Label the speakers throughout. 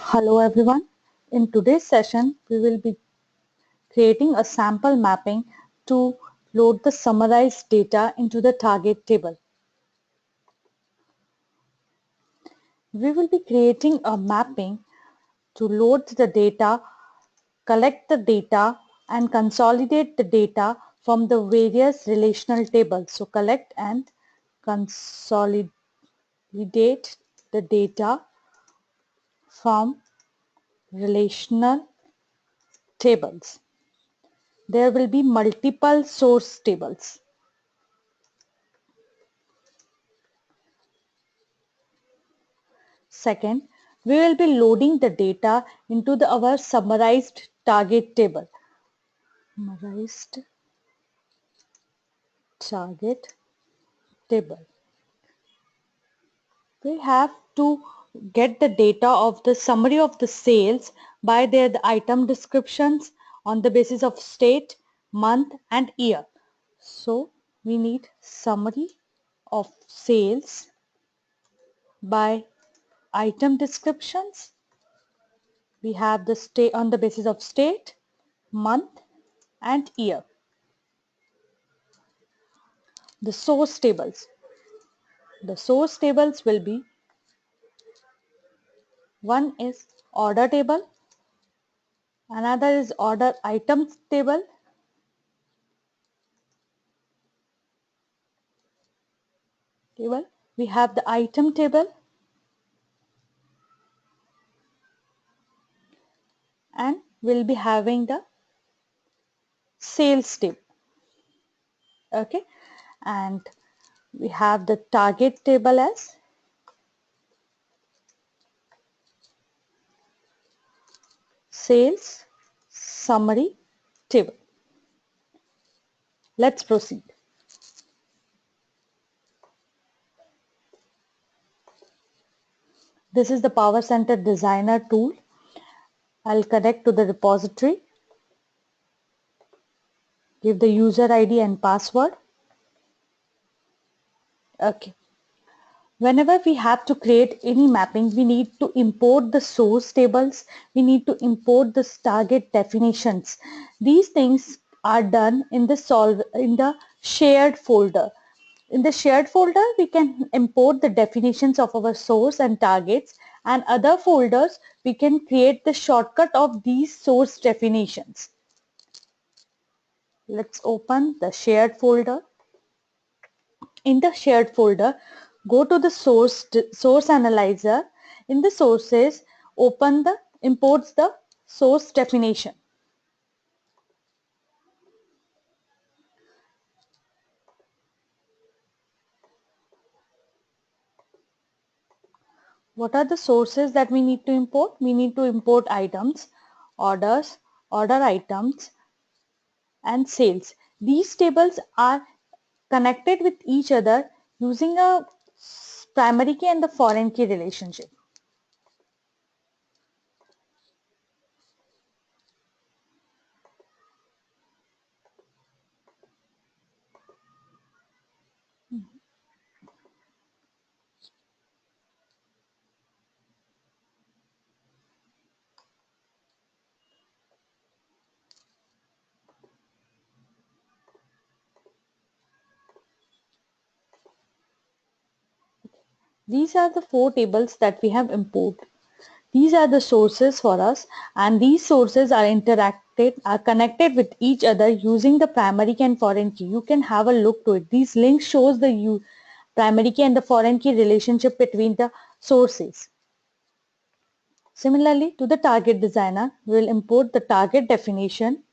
Speaker 1: Hello everyone. In today's session, we will be creating a sample mapping to load the summarized data into the target table. We will be creating a mapping to load the data, collect the data, and consolidate the data from the various relational tables. So collect and consolidate the data from relational tables. There will be multiple source tables. Second, we will be loading the data into our summarized target table. Summarized target table. We have to get the data of the summary of the sales by the item descriptions on the basis of state, month and year. So we need summary of sales by item descriptions. We have the state on the basis of state, month and year. The source tables. The source tables will be, one is order table, another is order items table, we have the item table, and we'll be having the sales table. Okay, and we have the target table as sales summary table. Let's proceed. This is the Power Center Designer tool. I'll connect to the repository, give the user ID and password. Okay. Whenever we have to create any mapping, we need to import the source tables. We need to import the target definitions. These things are done in the shared folder. In the shared folder, we can import the definitions of our source and targets, and other folders we can create the shortcut of these source definitions. Let's open the shared folder. In the shared folder, go to the source analyzer. In the sources, imports the source definition. What are the sources that we need to import? We need to import items, orders, order items, and sales. These tables are connected with each other using a primary key and the foreign key relationship. These are the four tables that we have imported. These are the sources for us, and these sources are connected with each other using the primary key and foreign key. You can have a look to it. These links shows the primary key and the foreign key relationship between the sources. Similarly, to the target designer, we will import the target definition.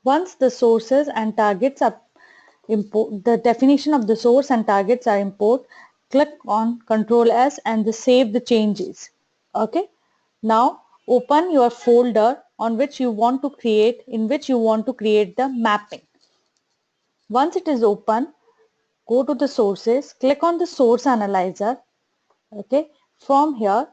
Speaker 1: Once the sources and targets are the definition of the source and targets are import, click on Ctrl S and save the changes. Okay. Now open your folder in which you want to create the mapping. Once it is open, go to the sources, click on the source analyzer. Okay, from here,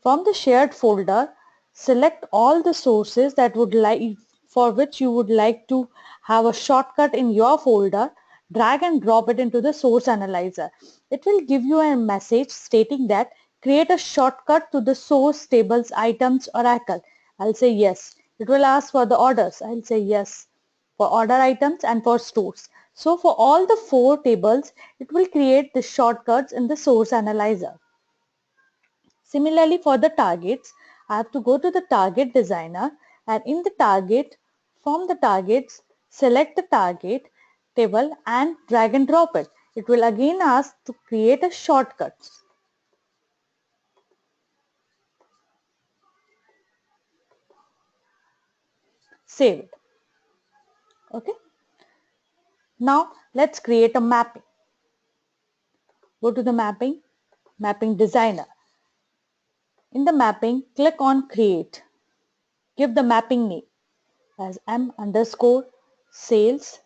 Speaker 1: from the shared folder, select all the sources that would like for which you would like to have a shortcut in your folder. Drag and drop it into the source analyzer. It will give you a message stating that create a shortcut to the source tables items oracle. I'll say yes. It will ask for the orders. I'll say yes for order items and for stores. So for all the four tables, it will create the shortcuts in the source analyzer. Similarly, for the targets, I have to go to the target designer, and in the target, from the targets, select the target table and drag and drop it. It will again ask to create a shortcut. Save it. Okay. Now let's create a mapping. Go to the mapping designer. In the mapping, click on create. Give the mapping name as M underscore sales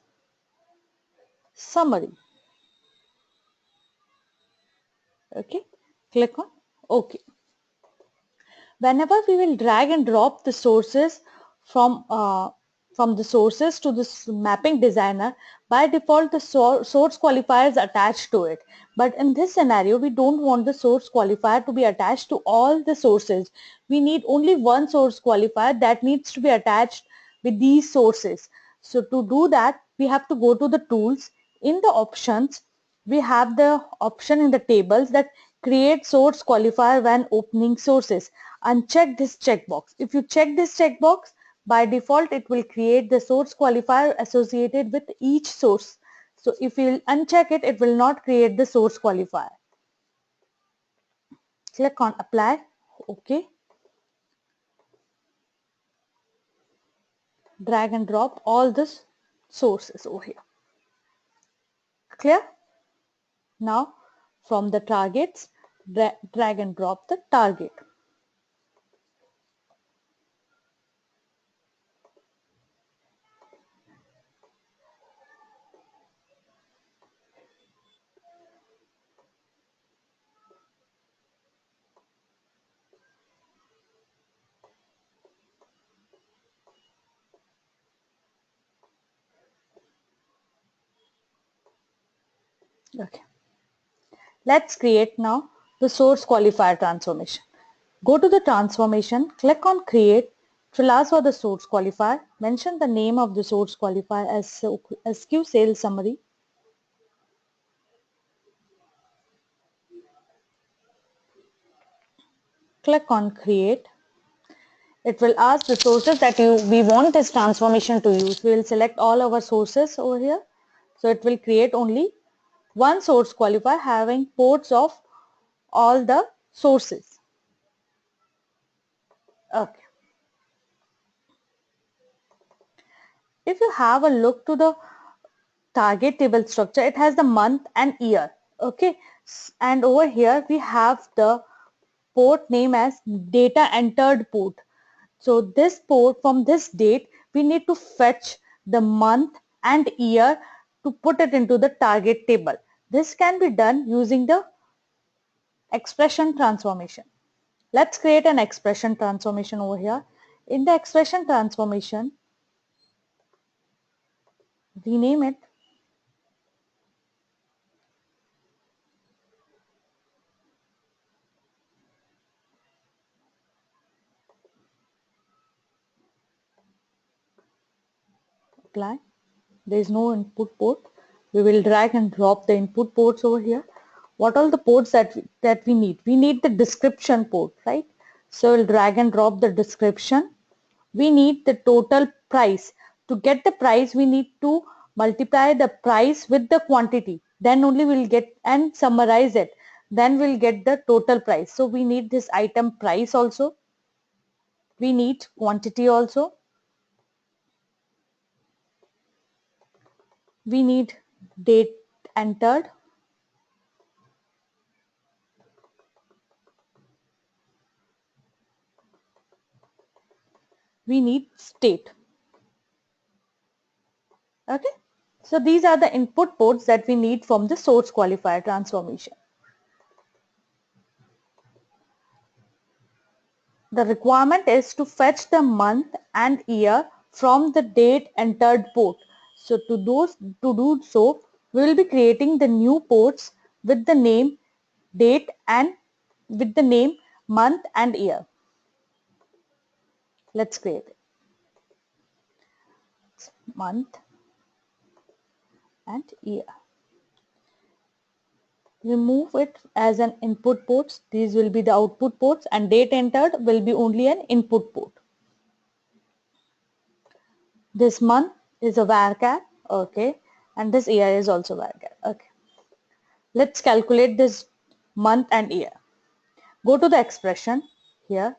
Speaker 1: summary. Okay. Click on OK. Whenever we will drag and drop the sources from from the sources to this mapping designer, by default the source qualifier is attached to it. But in this scenario, we don't want the source qualifier to be attached to all the sources. We need only one source qualifier that needs to be attached with these sources. So to do that, we have to go to the tools. In the options, we have the option in the tables that create source qualifier when opening sources. Uncheck this checkbox. If you check this checkbox, by default it will create the source qualifier associated with each source. So if you uncheck it, it will not create the source qualifier. Click on apply. OK. Drag and drop all the sources over here. Clear? Now from the targets, drag and drop the target. Okay. Let's create now the source qualifier transformation. Go to the transformation, click on create. It will ask for the source qualifier. Mention the name of the source qualifier as SQ sales summary. Click on create. It will ask the sources that we want this transformation to use. We will select all our sources over here. So it will create only one source qualifier having ports of all the sources. Okay. If you have a look to the target table structure, it has the month and year. Okay. And over here we have the port name as data entered port. So this port, from this date, we need to fetch the month and year to put it into the target table. This can be done using the expression transformation. Let's create an expression transformation over here. In the expression transformation, rename it apply. There is no input port. We will drag and drop the input ports over here. What are the ports that we need? We need the description port, right? So we'll drag and drop the description. We need the total price. To get the price, we need to multiply the price with the quantity. Then only we'll get and summarize it. Then we'll get the total price. So we need this item price also. We need quantity also. We need date entered. We need state. Okay. So these are the input ports that we need from the source qualifier transformation. The requirement is to fetch the month and year from the date entered port. So to do so, we will be creating the new ports with the name date and with the name month and year. Let's create it. Month and year. Remove it as an input ports. These will be the output ports, and date entered will be only an input port. This month is a varchar, okay, and this year is also varchar, okay. Let's calculate this month and year. Go to the expression here.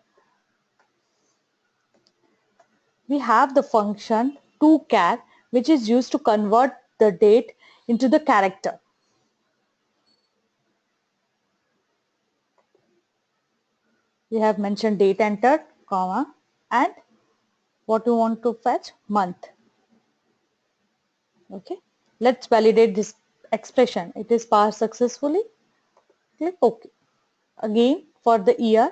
Speaker 1: We have the function toChar, which is used to convert the date into the character. We have mentioned date entered, comma, and what we want to fetch, month. Okay, let's validate this expression. It is parsed successfully. Click OK. Again, for the year,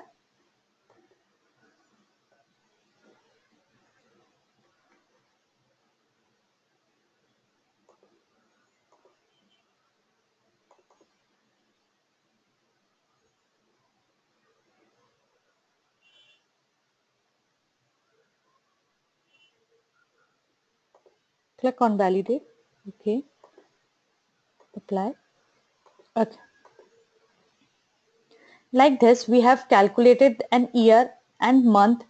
Speaker 1: click on validate. Okay, apply. Okay. Like this, we have calculated an year and month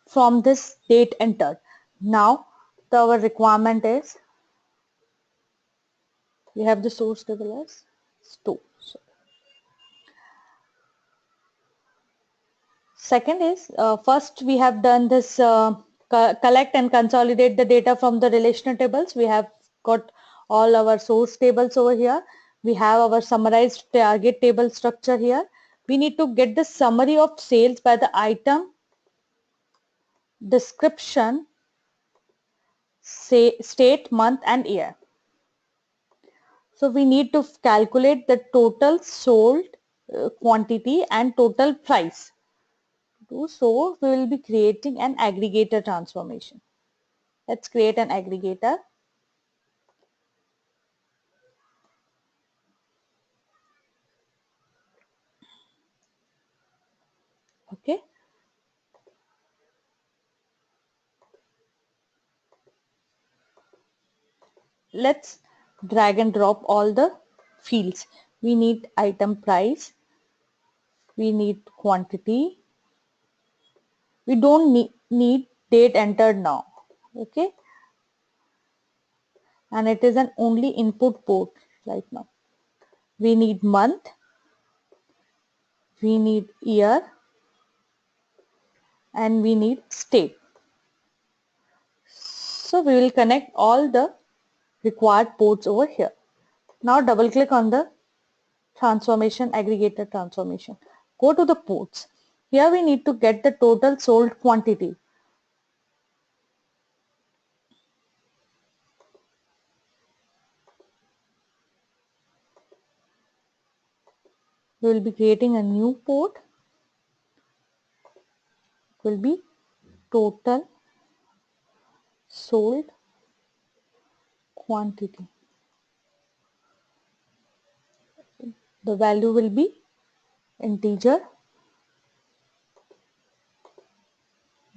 Speaker 1: from this date entered. Now, our requirement is, we have the source table as store. Second is, first we have done this collect and consolidate the data from the relational tables. We have got all our source tables over here. We have our summarized target table structure here. We need to get the summary of sales by the item, description, say, state, month and year. So we need to calculate the total sold quantity and total price. To do so, we will be creating an aggregator transformation. Let's create an aggregator. Okay. Let's drag and drop all the fields. We need item price. We need quantity. We don't need date entered now. Okay. And it is an only input port right now. We need month. We need year. And we need state. So we will connect all the required ports over here. Now double click on the transformation, aggregator transformation. Go to the ports. Here we need to get the total sold quantity. We will be creating a new port. It will be total sold quantity. The value will be integer.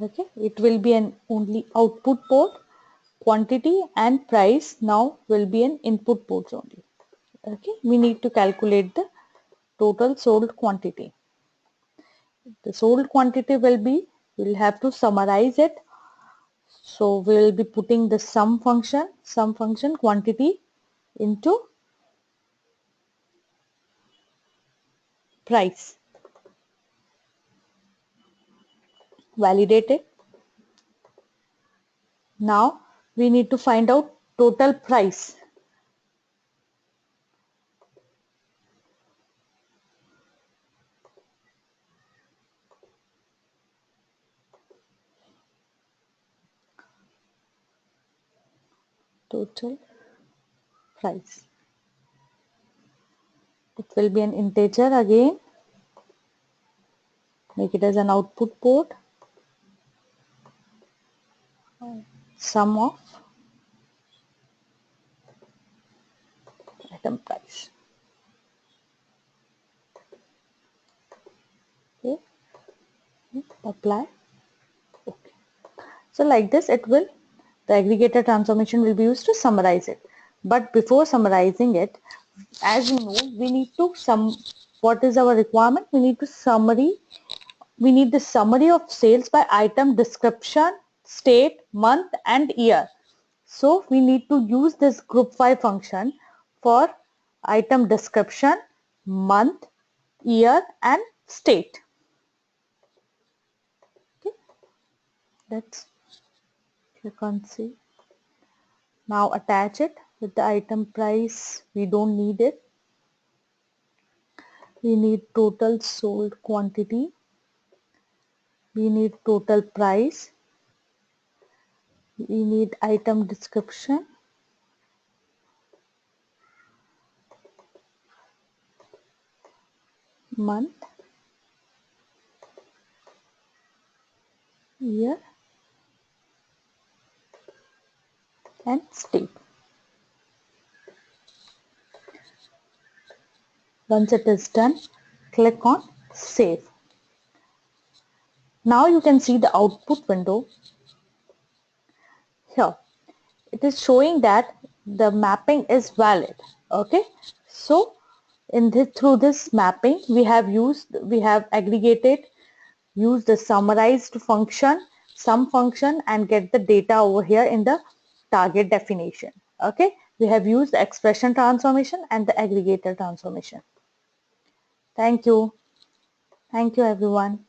Speaker 1: Okay, it will be an only output port. Quantity and price now will be an input ports only. Okay, we need to calculate the total sold quantity. The sold quantity will be, we'll have to summarize it. So we will be putting the sum function quantity into price. Validate it. Now we need to find out total price. Total price. It will be an integer again. Make it as an output port. Sum of item price. Okay. Apply. Okay. So like this it will, the aggregator transformation will be used to summarize it. But before summarizing it, as you know, we need to what is our requirement? We need the summary of sales by item description, state, month and year. So we need to use this group 5 function for item description, month, year and state. Okay. Let's click on see. Now attach it with the item price. We don't need it. We need total sold quantity. We need total price. We need item description. Month, year and state. Once it is done, click on save. Now you can see the output window. Here it is showing that the mapping is valid. Okay, so through this mapping we have aggregated, used the summarized function, sum function and get the data over here in the target definition. Okay, we have used the expression transformation and the aggregator transformation. Thank you everyone.